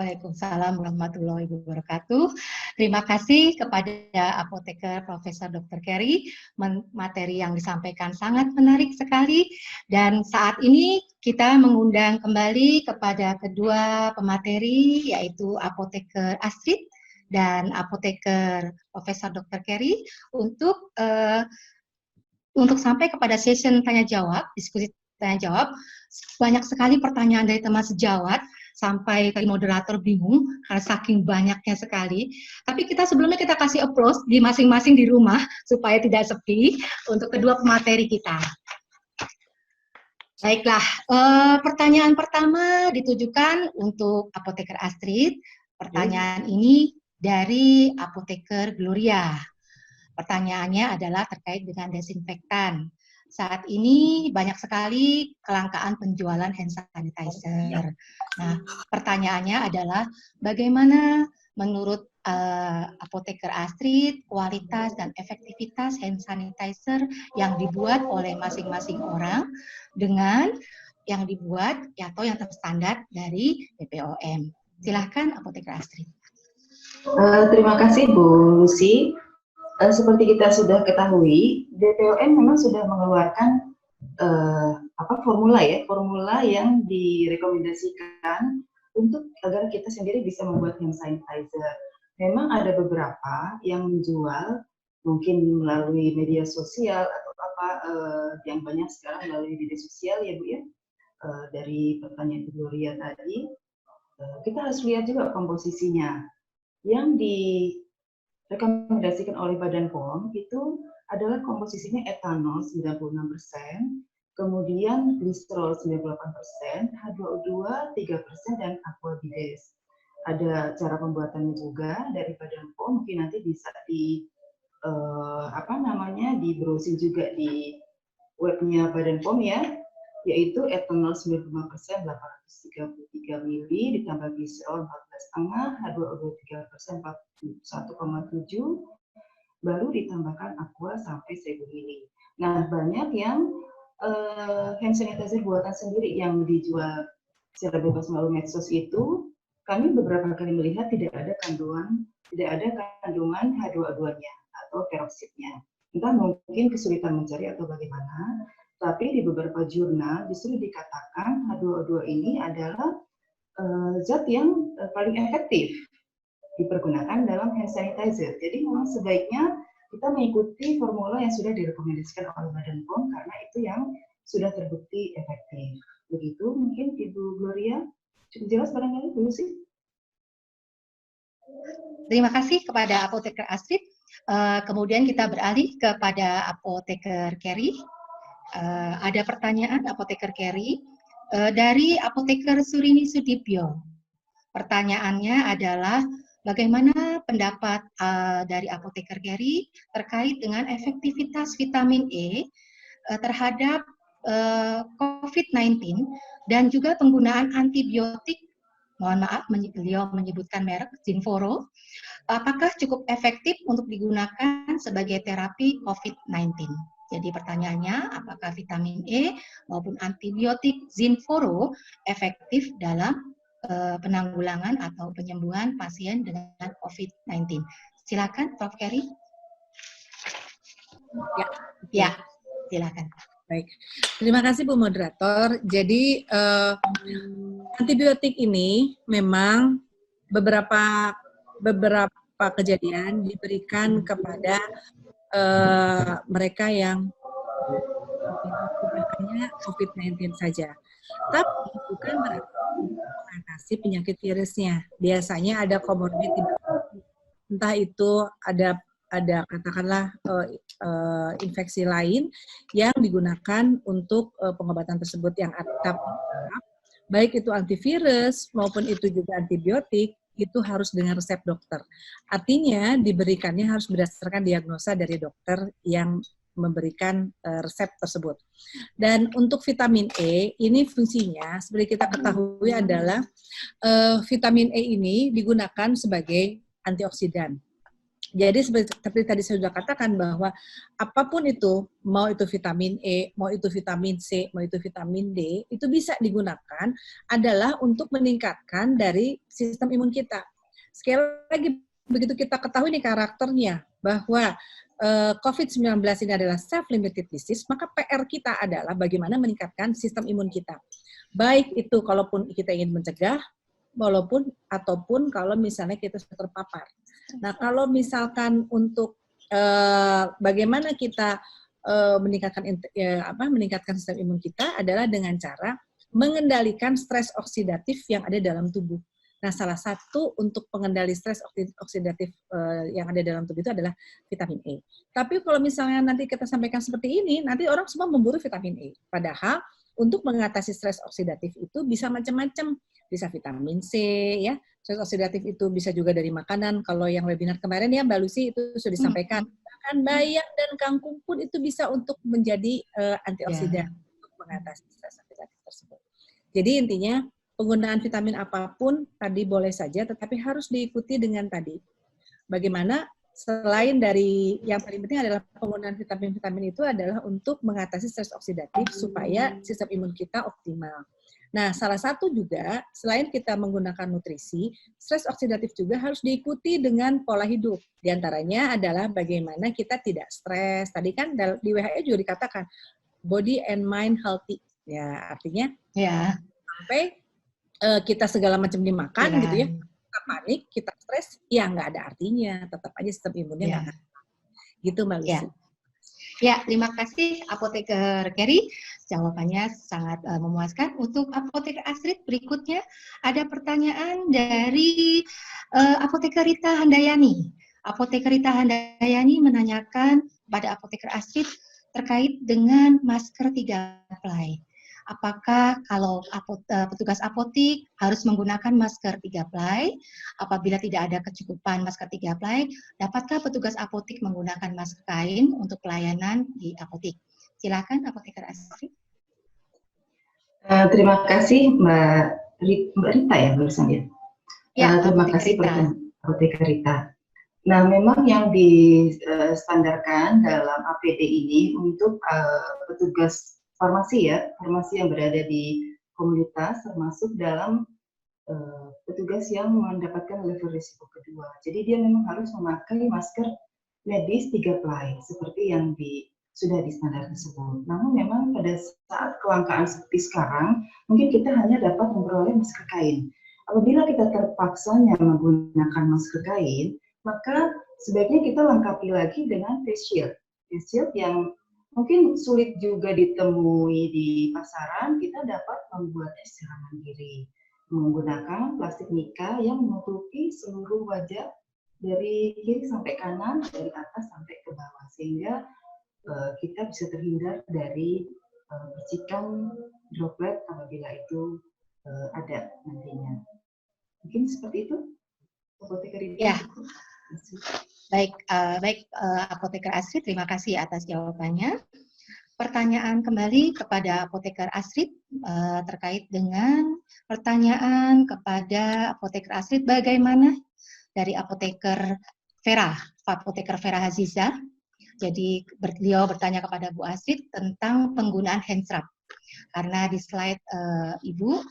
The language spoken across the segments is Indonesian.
Waalaikumsalam warahmatullahi wabarakatuh. Terima kasih kepada apoteker Profesor Dr. Kerry. Materi yang disampaikan sangat menarik sekali. Dan saat ini kita mengundang kembali kepada kedua pemateri, yaitu apoteker Astrid dan apoteker Profesor Dr. Kerry untuk sampai kepada session tanya jawab, diskusi tanya jawab. Banyak sekali pertanyaan dari teman sejawat, sampai moderator bingung karena saking banyaknya sekali. Tapi sebelumnya kita kasih applause di masing-masing di rumah supaya tidak sepi untuk kedua pemateri kita. Baiklah, pertanyaan pertama ditujukan untuk apoteker Astrid. Pertanyaan ini dari apoteker Gloria. Pertanyaannya adalah terkait dengan desinfektan. Saat ini banyak sekali kelangkaan penjualan hand sanitizer. Nah, pertanyaannya adalah bagaimana menurut apoteker Astrid kualitas dan efektivitas hand sanitizer yang dibuat oleh masing-masing orang dengan yang dibuat atau yang terstandar dari BPOM. Silahkan apoteker Astrid. Terima kasih Bu Lucy. Seperti kita sudah ketahui, BPOM memang sudah mengeluarkan formula yang direkomendasikan untuk agar kita sendiri bisa membuat hand sanitizer. Memang ada beberapa yang menjual mungkin melalui media sosial atau yang banyak sekarang melalui media sosial ya Bu ya. Dari pertanyaan Bu Gloria tadi, kita harus lihat juga komposisinya. Yang direkomendasikan oleh Badan POM itu adalah komposisinya etanol 96%, kemudian gliserol 98%, H2O2 3%, dan aquabides. Ada cara pembuatannya juga dari Badan POM, mungkin nanti bisa di browsing juga di webnya Badan POM ya, yaitu etanol 95% 833 ml ditambah gliserol 14,5, H2O2 3% 1,7, baru ditambahkan aqua sampai 1000 ml. Nah, banyak yang hand sanitizer buatan sendiri yang dijual secara bebas melalui medsos itu, kami beberapa kali melihat tidak ada kandungan H2O2-nya atau peroksidnya. Entah mungkin kesulitan mencari atau bagaimana, tapi di beberapa jurnal justru dikatakan H2O2 ini adalah zat yang paling efektif dipergunakan dalam hand sanitizer. Jadi memang sebaiknya kita mengikuti formula yang sudah direkomendasikan oleh Badan POM karena itu yang sudah terbukti efektif. Begitu mungkin Ibu Gloria, cukup jelas barangkali dulu sih. Terima kasih kepada apoteker Astrid. Kemudian kita beralih kepada apoteker Kerry. Ada pertanyaan apoteker Kerry dari apoteker Surini Sudibyo. Pertanyaannya adalah bagaimana pendapat dari apoteker Kerry terkait dengan efektivitas vitamin E terhadap COVID-19 dan juga penggunaan antibiotik. Mohon maaf, beliau menyebutkan merek Zinforo. Apakah cukup efektif untuk digunakan sebagai terapi COVID-19? Jadi pertanyaannya, apakah vitamin E maupun antibiotik Zinforo efektif dalam penanggulangan atau penyembuhan pasien dengan COVID-19? Silakan, Prof. Kerry. Ya, silakan. Baik, terima kasih Bu Moderator. Jadi antibiotik ini memang beberapa kejadian diberikan kepada mereka yang hanya COVID-19 saja. Tapi bukan berarti mengatasi penyakit virusnya. Biasanya ada komorbid, entah itu ada katakanlah infeksi lain yang digunakan untuk pengobatan tersebut yang atap, baik itu antivirus maupun itu juga antibiotik, itu harus dengan resep dokter. Artinya diberikannya harus berdasarkan diagnosa dari dokter yang memberikan resep tersebut. Dan untuk vitamin E, ini fungsinya seperti kita ketahui adalah vitamin E ini digunakan sebagai antioksidan. Jadi seperti tadi saya sudah katakan bahwa apapun itu, mau itu vitamin E, mau itu vitamin C, mau itu vitamin D, itu bisa digunakan adalah untuk meningkatkan dari sistem imun kita. Sekali lagi, begitu kita ketahui nih karakternya, bahwa COVID-19 ini adalah self-limited disease, maka PR kita adalah bagaimana meningkatkan sistem imun kita. Baik itu kalaupun kita ingin mencegah, ataupun kalau misalnya kita sudah terpapar. Nah, kalau misalkan untuk bagaimana kita meningkatkan sistem imun kita adalah dengan cara mengendalikan stres oksidatif yang ada dalam tubuh. Nah, salah satu untuk pengendali stres oksidatif yang ada dalam tubuh itu adalah vitamin E. Tapi kalau misalnya nanti kita sampaikan seperti ini, nanti orang semua memburu vitamin E. Padahal untuk mengatasi stres oksidatif itu bisa macam-macam. Bisa vitamin C, ya. Stres oksidatif itu bisa juga dari makanan. Kalau yang webinar kemarin ya Mbak Lucy itu sudah disampaikan. Bahkan bayam dan kangkung pun itu bisa untuk menjadi antioksidan untuk mengatasi stres oksidatif tersebut. Jadi intinya penggunaan vitamin apapun tadi boleh saja, tetapi harus diikuti dengan tadi. Bagaimana selain dari yang paling penting adalah penggunaan vitamin-vitamin itu adalah untuk mengatasi stres oksidatif supaya sistem imun kita optimal. Nah, salah satu juga, selain kita menggunakan nutrisi, stres oksidatif juga harus diikuti dengan pola hidup. Di antaranya adalah bagaimana kita tidak stres. Tadi kan di WHO juga dikatakan, body and mind healthy. Ya, artinya sampai kita segala macam dimakan gitu ya, kita panik, kita stres, ya nggak ada artinya. Tetap aja sistem imunnya nggak ada. Gitu, Mbak Lucy. Ya, terima kasih Apoteker Kerry. Jawabannya sangat memuaskan. Untuk Apoteker Astrid berikutnya ada pertanyaan dari Apoteker Rita Handayani. Apoteker Rita Handayani menanyakan pada Apoteker Astrid terkait dengan masker 3 ply. Apakah kalau petugas apotik harus menggunakan masker 3 ply? Apabila tidak ada kecukupan masker 3 ply, dapatkah petugas apotik menggunakan masker kain untuk pelayanan di apotik? Silakan Apoteker Astrid. Terima kasih Mbak Rita ya barusan ya. Terima kasih Apoteker Rita. Nah, memang yang distandarkan dalam APD ini untuk petugas farmasi ya, farmasi yang berada di komunitas termasuk dalam petugas yang mendapatkan level risiko kedua. Jadi dia memang harus memakai masker medis 3 ply seperti yang sudah di standar tersebut. Namun memang pada saat kelangkaan seperti sekarang, mungkin kita hanya dapat memperoleh masker kain. Apabila kita terpaksanya menggunakan masker kain, maka sebaiknya kita lengkapi lagi dengan face shield. Face shield yang mungkin sulit juga ditemui di pasaran, kita dapat membuatnya secara mandiri. Menggunakan plastik mika yang menutupi seluruh wajah dari kiri sampai kanan, dari atas sampai ke bawah. Sehingga kita bisa terhindar dari percikan droplet apabila itu ada nantinya. Mungkin seperti itu, Apoteker Rita. Ya. Baik, Apoteker Astrid, terima kasih atas jawabannya. Pertanyaan kembali kepada Apoteker Astrid terkait dengan pertanyaan kepada Apoteker Astrid, bagaimana dari Apoteker Vera Haziza. Jadi beliau bertanya kepada Bu Astrid tentang penggunaan hand scrub. Karena di slide Ibu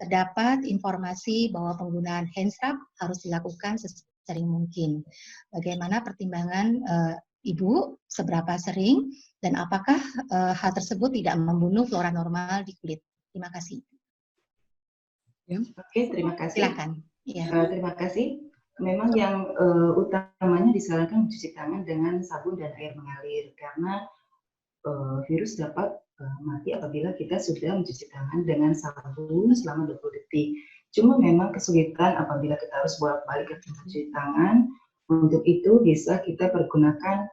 terdapat informasi bahwa penggunaan hand scrub harus dilakukan sering mungkin. Bagaimana pertimbangan Ibu, seberapa sering, dan apakah hal tersebut tidak membunuh flora normal di kulit? Terima kasih. Oke, terima kasih. Silakan. Ya. Terima kasih. Memang yang utamanya disarankan mencuci tangan dengan sabun dan air mengalir, karena virus dapat mati apabila kita sudah mencuci tangan dengan sabun selama 20 detik. Cuma memang kesulitan apabila kita harus bolak-balik ke tempat cuci tangan. Untuk itu bisa kita pergunakan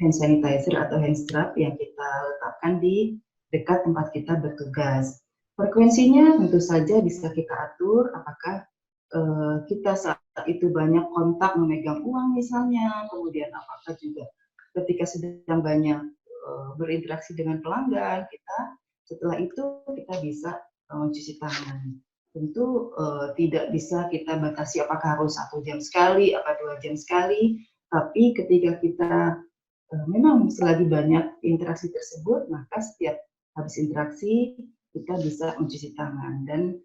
hand sanitizer atau hand scrub yang kita letakkan di dekat tempat kita bertugas. Frekuensinya tentu saja bisa kita atur, apakah kita saat itu banyak kontak memegang uang misalnya, kemudian apakah juga ketika sedang banyak berinteraksi dengan pelanggan, setelah itu kita bisa mencuci tangan. Tentu tidak bisa kita batasi apakah harus 1 jam sekali, apa 2 jam sekali. Tapi ketika kita memang selagi banyak interaksi tersebut, maka setiap habis interaksi kita bisa mencuci tangan. Dan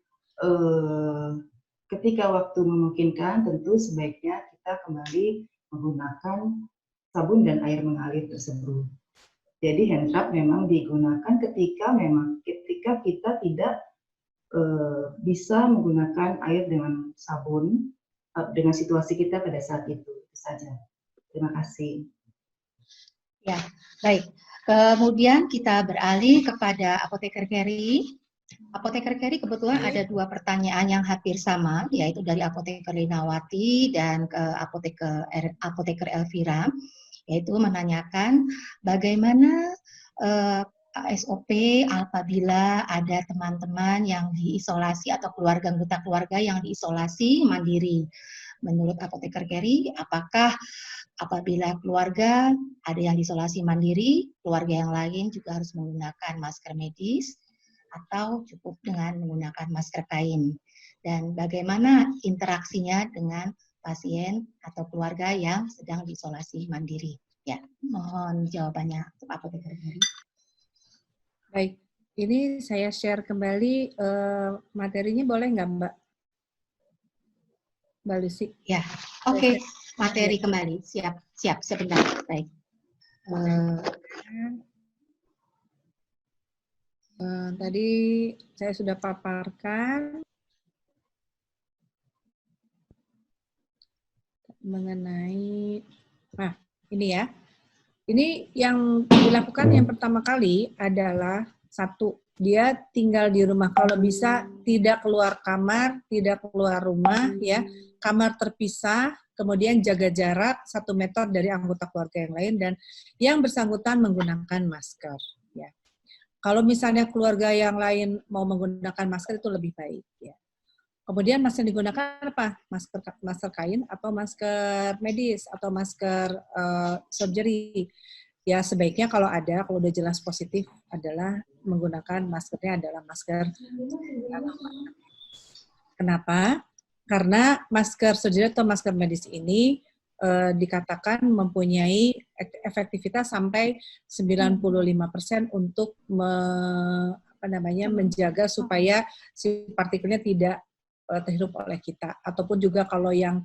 ketika waktu memungkinkan, tentu sebaiknya kita kembali menggunakan sabun dan air mengalir tersebut. Jadi hand rub memang digunakan ketika kita tidak bisa menggunakan air dengan sabun dengan situasi kita pada saat itu saja. Terima kasih. Ya, baik. Kemudian kita beralih kepada Apoteker Kerry. Apoteker Kerry kebetulan ada 2 pertanyaan yang hampir sama, yaitu dari Apoteker Linawati dan ke Apoteker Elvira, yaitu menanyakan bagaimana SOP apabila ada teman-teman yang diisolasi atau anggota keluarga yang diisolasi mandiri. Menurut Apoteker Kerry, apakah apabila keluarga ada yang diisolasi mandiri, keluarga yang lain juga harus menggunakan masker medis atau cukup dengan menggunakan masker kain? Dan bagaimana interaksinya dengan pasien atau keluarga yang sedang diisolasi mandiri? Ya, mohon jawabannya Apoteker Kerry. Baik, ini saya share kembali materinya, boleh nggak Mbak? Mbak Lucy? Ya, oke. Materi kembali. Siap sebentar. Baik. Tadi saya sudah paparkan mengenai, nah ini ya. Ini yang dilakukan yang pertama kali adalah satu, dia tinggal di rumah. Kalau bisa tidak keluar kamar, tidak keluar rumah, ya, kamar terpisah, kemudian jaga jarak 1 meter dari anggota keluarga yang lain, dan yang bersangkutan menggunakan masker. Ya. Kalau misalnya keluarga yang lain mau menggunakan masker itu lebih baik. Ya. Kemudian masker yang digunakan apa? Masker kain atau masker medis atau masker surgery. Ya sebaiknya kalau udah jelas positif adalah menggunakan maskernya adalah masker. Kenapa? Karena masker surgery atau masker medis ini dikatakan mempunyai efektivitas sampai 95% untuk menjaga supaya si partikelnya tidak terhirup oleh kita. Ataupun juga kalau yang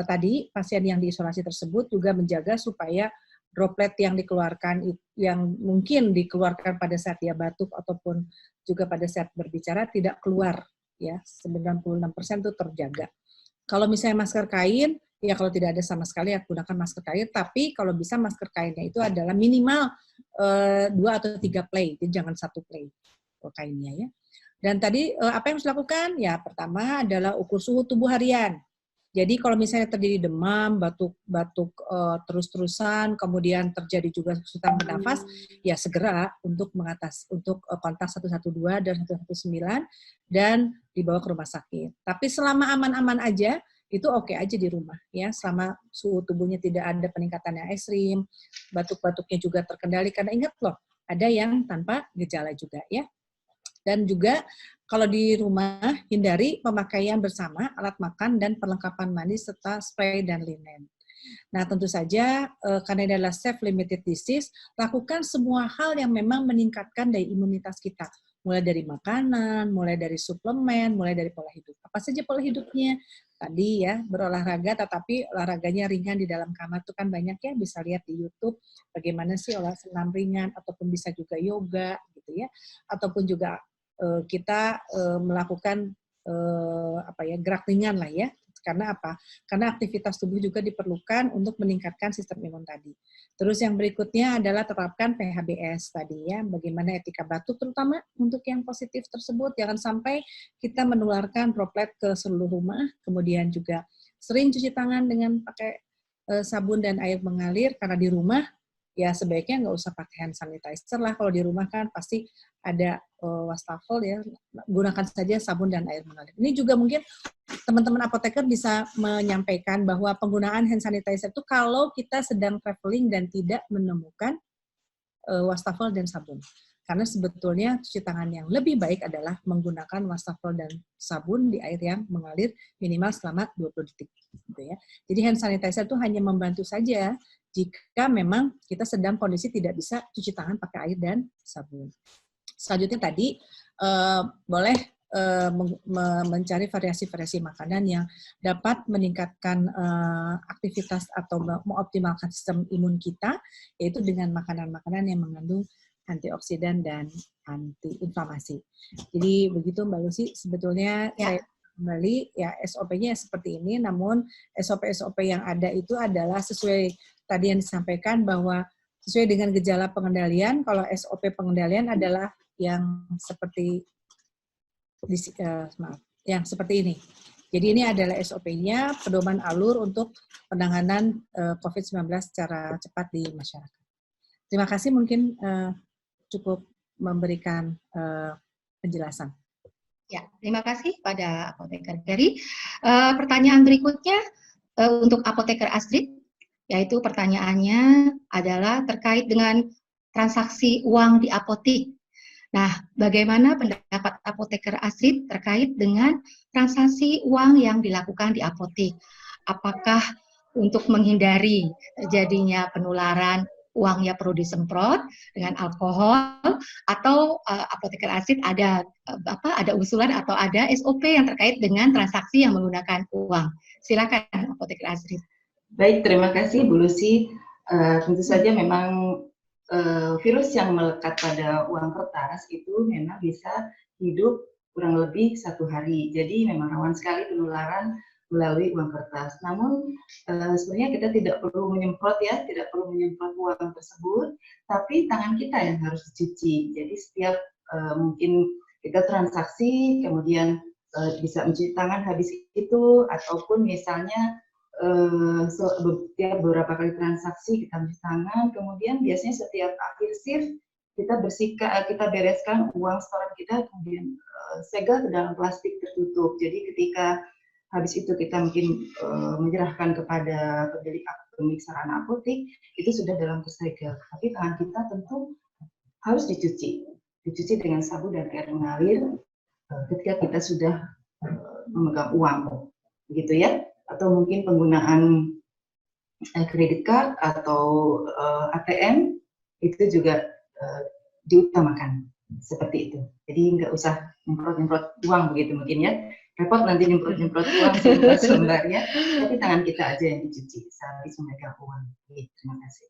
tadi pasien yang diisolasi tersebut juga menjaga supaya droplet yang dikeluarkan, yang mungkin dikeluarkan pada saat dia batuk ataupun juga pada saat berbicara tidak keluar, ya 96% itu terjaga. Kalau misalnya masker kain, ya kalau tidak ada sama sekali ya gunakan masker kain, tapi kalau bisa masker kainnya itu adalah minimal 2 atau 3 play, jadi jangan 1 play kainnya ya. Dan tadi apa yang harus dilakukan? Ya pertama adalah ukur suhu tubuh harian. Jadi kalau misalnya terjadi demam, batuk terus-terusan, kemudian terjadi juga kesulitan bernafas, ya segera untuk kontak 112 dan 119 dan dibawa ke rumah sakit. Tapi selama aman-aman aja, itu oke aja di rumah ya. Selama suhu tubuhnya tidak ada peningkatan yang ekstrim, batuk-batuknya juga terkendali. Karena ingat loh, ada yang tanpa gejala juga ya. Dan juga kalau di rumah, hindari pemakaian bersama alat makan dan perlengkapan mandi serta spray dan linen. Nah, tentu saja karena ini adalah self-limited disease, lakukan semua hal yang memang meningkatkan daya imunitas kita. Mulai dari makanan, mulai dari suplemen, mulai dari pola hidup. Apa saja pola hidupnya? Tadi ya, berolahraga, tetapi olahraganya ringan di dalam kamar itu kan banyak ya, bisa lihat di YouTube bagaimana sih olah senam ringan, ataupun bisa juga yoga, gitu ya, ataupun juga kita melakukan gerak ringan lah ya. Karena apa? Karena aktivitas tubuh juga diperlukan untuk meningkatkan sistem imun tadi. Terus yang berikutnya adalah terapkan PHBS tadi ya, bagaimana etika batuk terutama untuk yang positif tersebut, jangan sampai kita menularkan droplet ke seluruh rumah. Kemudian juga sering cuci tangan dengan pakai sabun dan air mengalir, karena di rumah ya sebaiknya nggak usah pakai hand sanitizer lah. Kalau di rumah kan pasti ada wastafel ya, gunakan saja sabun dan air mengalir. Ini juga mungkin teman-teman apoteker bisa menyampaikan bahwa penggunaan hand sanitizer itu kalau kita sedang traveling dan tidak menemukan wastafel dan sabun. Karena sebetulnya cuci tangan yang lebih baik adalah menggunakan wastafel dan sabun di air yang mengalir minimal selama 20 detik. Gitu ya. Jadi hand sanitizer itu hanya membantu saja jika memang kita sedang kondisi tidak bisa cuci tangan pakai air dan sabun. Selanjutnya tadi boleh mencari variasi-variasi makanan yang dapat meningkatkan aktivitas atau mengoptimalkan sistem imun kita, yaitu dengan makanan-makanan yang mengandung antioksidan dan antiinflamasi. Jadi begitu Mbak Lucy, sebetulnya saya kembali ya SOP-nya seperti ini, namun SOP-SOP yang ada itu adalah sesuai tadi yang disampaikan bahwa sesuai dengan gejala pengendalian. Kalau SOP pengendalian adalah yang seperti yang seperti ini. Jadi ini adalah SOP-nya, pedoman alur untuk penanganan COVID-19 secara cepat di masyarakat. Terima kasih, mungkin cukup memberikan penjelasan. Ya, terima kasih pada Apoteker Kerry. Pertanyaan berikutnya untuk Apoteker Astrid, yaitu pertanyaannya adalah terkait dengan transaksi uang di apotik. Nah, bagaimana pendapat Apoteker Astrid terkait dengan transaksi uang yang dilakukan di apotik? Apakah untuk menghindari terjadinya penularan uangnya perlu disemprot dengan alkohol, atau Apoteker Astrid ada usulan atau ada SOP yang terkait dengan transaksi yang menggunakan uang? Silakan Apoteker Astrid. Baik, terima kasih Bu Lucy. Tentu saja memang virus yang melekat pada uang kertas itu memang bisa hidup kurang lebih 1 hari. Jadi memang rawan sekali penularan melalui uang kertas. Namun sebenarnya kita tidak perlu menyemprot tidak perlu menyemprot uang tersebut, tapi tangan kita yang harus dicuci. Jadi setiap mungkin kita transaksi, kemudian bisa mencuci tangan habis itu, ataupun misalnya setiap beberapa kali transaksi kita mencuci tangan, kemudian biasanya setiap akhir shift kita kita bereskan uang setoran kita, kemudian segel ke dalam plastik tertutup. Jadi ketika habis itu kita mungkin menyerahkan kepada pemilik sarana apotik, itu sudah dalam tersegel. Tapi tangan kita tentu harus dicuci dengan sabun dan air mengalir ketika kita sudah memegang uang, begitu ya. Atau mungkin penggunaan kredit card atau ATM itu juga diutamakan seperti itu. Jadi nggak usah nyemprot uang begitu mungkin ya. Repot nanti nyemprot uang selembarnya, tapi tangan kita aja yang dicuci saat memegang uang. Terima kasih.